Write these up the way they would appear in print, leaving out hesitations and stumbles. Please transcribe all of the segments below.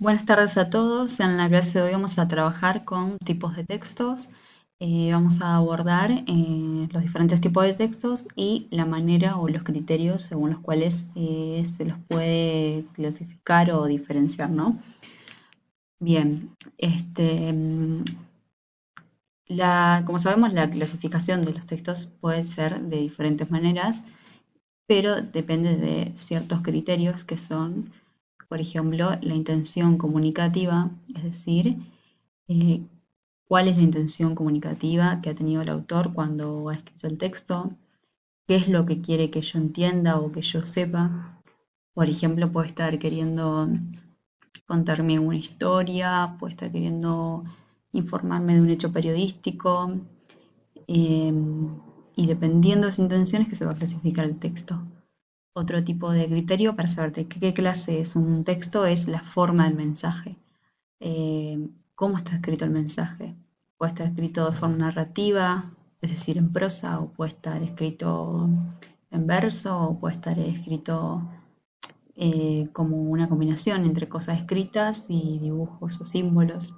Buenas tardes a todos. En la clase de hoy vamos a trabajar con tipos de textos. Vamos a abordar los diferentes tipos de textos y la manera o los criterios según los cuales se los puede clasificar o diferenciar, ¿no? Bien, como sabemos, la clasificación de los textos puede ser de diferentes maneras, pero depende de ciertos criterios que son, por ejemplo, la intención comunicativa, es decir, eh, cuál es la intención comunicativa que ha tenido el autor cuando ha escrito el texto, qué es lo que quiere que yo entienda o que yo sepa. Por ejemplo, puede estar queriendo contarme una historia, puede estar queriendo informarme de un hecho periodístico, eh, y dependiendo de sus intenciones que se va a clasificar el texto. Otro tipo de criterio para saber de qué clase es un texto es la forma del mensaje. ¿Cómo está escrito el mensaje? Puede estar escrito de forma narrativa, es decir, en prosa, o puede estar escrito en verso, o puede estar escrito como una combinación entre cosas escritas y dibujos o símbolos.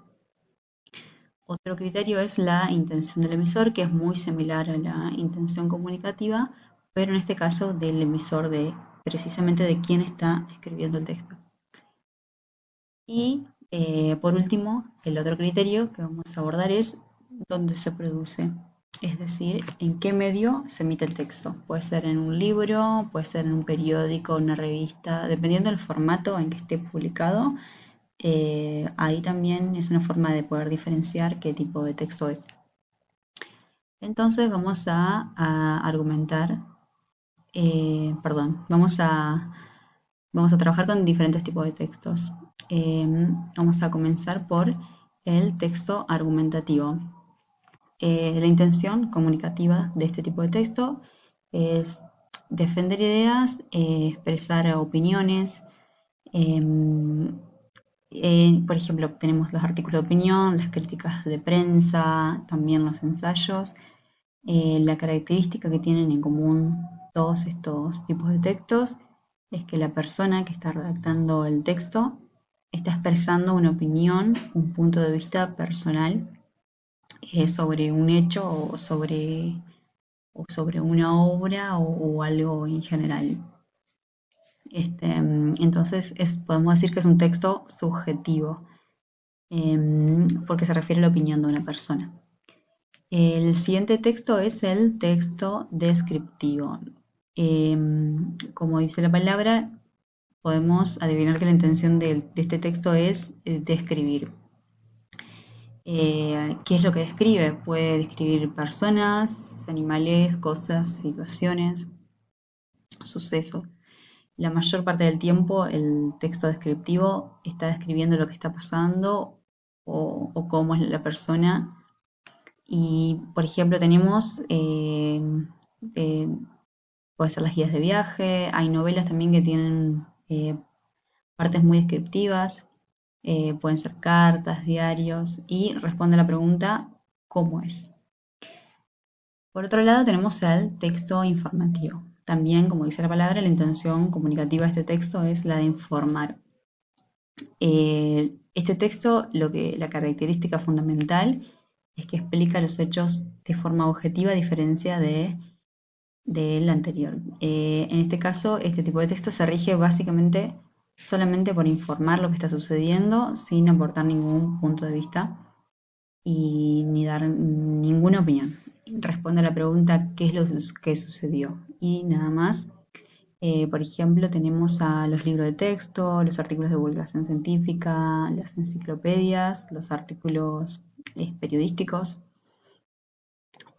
Otro criterio es la intención del emisor, que es muy similar a la intención comunicativa, pero en este caso del emisor, de precisamente de quién está escribiendo el texto. Y por último, el otro criterio que vamos a abordar es dónde se produce, es decir, en qué medio se emite el texto. Puede ser en un libro, puede ser en un periódico, una revista, dependiendo del formato en que esté publicado. Ahí también es una forma de poder diferenciar qué tipo de texto es. Entonces vamos a argumentar, perdón, vamos a trabajar con diferentes tipos de textos. Vamos a comenzar por el texto argumentativo. La intención comunicativa de este tipo de texto es defender ideas, expresar opiniones. em, por ejemplo, tenemos los artículos de opinión, las críticas de prensa, también los ensayos. La característica que tienen en común todos estos tipos de textos es que la persona que está redactando el texto está expresando una opinión, un punto de vista personal sobre un hecho o sobre una obra o algo en general. Entonces podemos decir que es un texto subjetivo, porque se refiere a la opinión de una persona. El siguiente texto es el texto descriptivo. Como dice la palabra, podemos adivinar que la intención de este texto es describir. ¿Qué es lo que describe? Puede describir personas, animales, cosas, situaciones, sucesos. La mayor parte del tiempo el texto descriptivo está describiendo lo que está pasando o cómo es la persona. Y, por ejemplo, tenemos, eh, puede ser las guías de viaje, hay novelas también que tienen partes muy descriptivas, pueden ser cartas, diarios, y responde a la pregunta, ¿cómo es? Por otro lado, tenemos el texto informativo. También, como dice la palabra, la intención comunicativa de este texto es la de informar. Este texto, la característica fundamental es que explica los hechos de forma objetiva a diferencia del anterior. En este caso, este tipo de texto se rige básicamente solamente por informar lo que está sucediendo sin aportar ningún punto de vista y ni dar ninguna opinión. Responde a la pregunta ¿qué es lo que sucedió? Y nada más. Por ejemplo, tenemos a los libros de texto, los artículos de divulgación científica, las enciclopedias, los artículos periodísticos,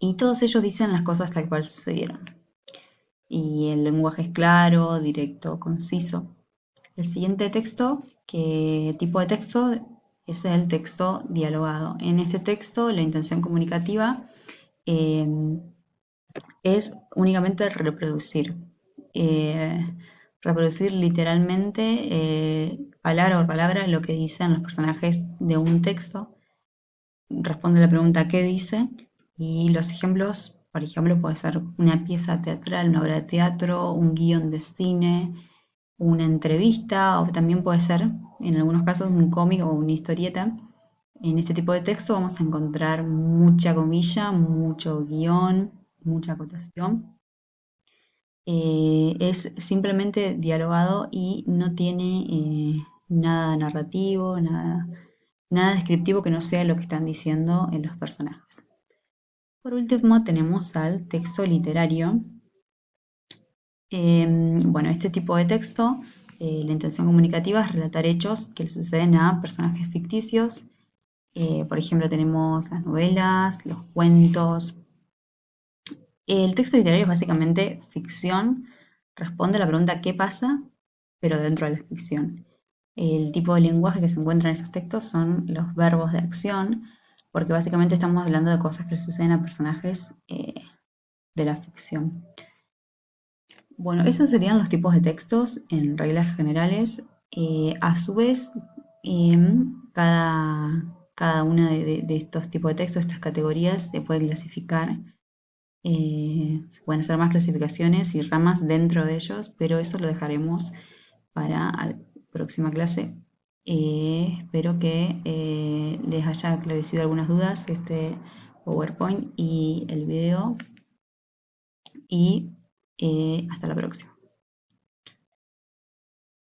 y todos ellos dicen las cosas tal cual sucedieron. Y el lenguaje es claro, directo, conciso. El siguiente texto, ¿qué tipo de texto? Es el texto dialogado. En este texto, la intención comunicativa eh, es únicamente reproducir. Eh, reproducir literalmente, palabra por palabra, lo que dicen los personajes de un texto. Responde la pregunta ¿qué dice? Y los ejemplos, por ejemplo, puede ser una pieza teatral, una obra de teatro, un guión de cine, una entrevista o también puede ser, en algunos casos, un cómic o una historieta. En este tipo de texto vamos a encontrar mucha comilla, mucho guión, mucha acotación. Es simplemente dialogado y no tiene nada narrativo, nada descriptivo que no sea lo que están diciendo en los personajes. Por último, tenemos al texto literario. Bueno, este tipo de texto, la intención comunicativa es relatar hechos que le suceden a personajes ficticios. Por ejemplo, tenemos las novelas, los cuentos. El texto literario es básicamente ficción, responde a la pregunta ¿qué pasa? Pero dentro de la ficción. El tipo de lenguaje que se encuentra en esos textos son los verbos de acción, porque básicamente estamos hablando de cosas que le suceden a personajes de la ficción. Bueno, esos serían los tipos de textos en reglas generales. A su vez, cada uno de estos tipos de textos, estas categorías, se puede clasificar. Se pueden hacer más clasificaciones y ramas dentro de ellos, pero eso lo dejaremos para la próxima clase. Espero que les haya aclarecido algunas dudas este PowerPoint y el video y hasta la próxima.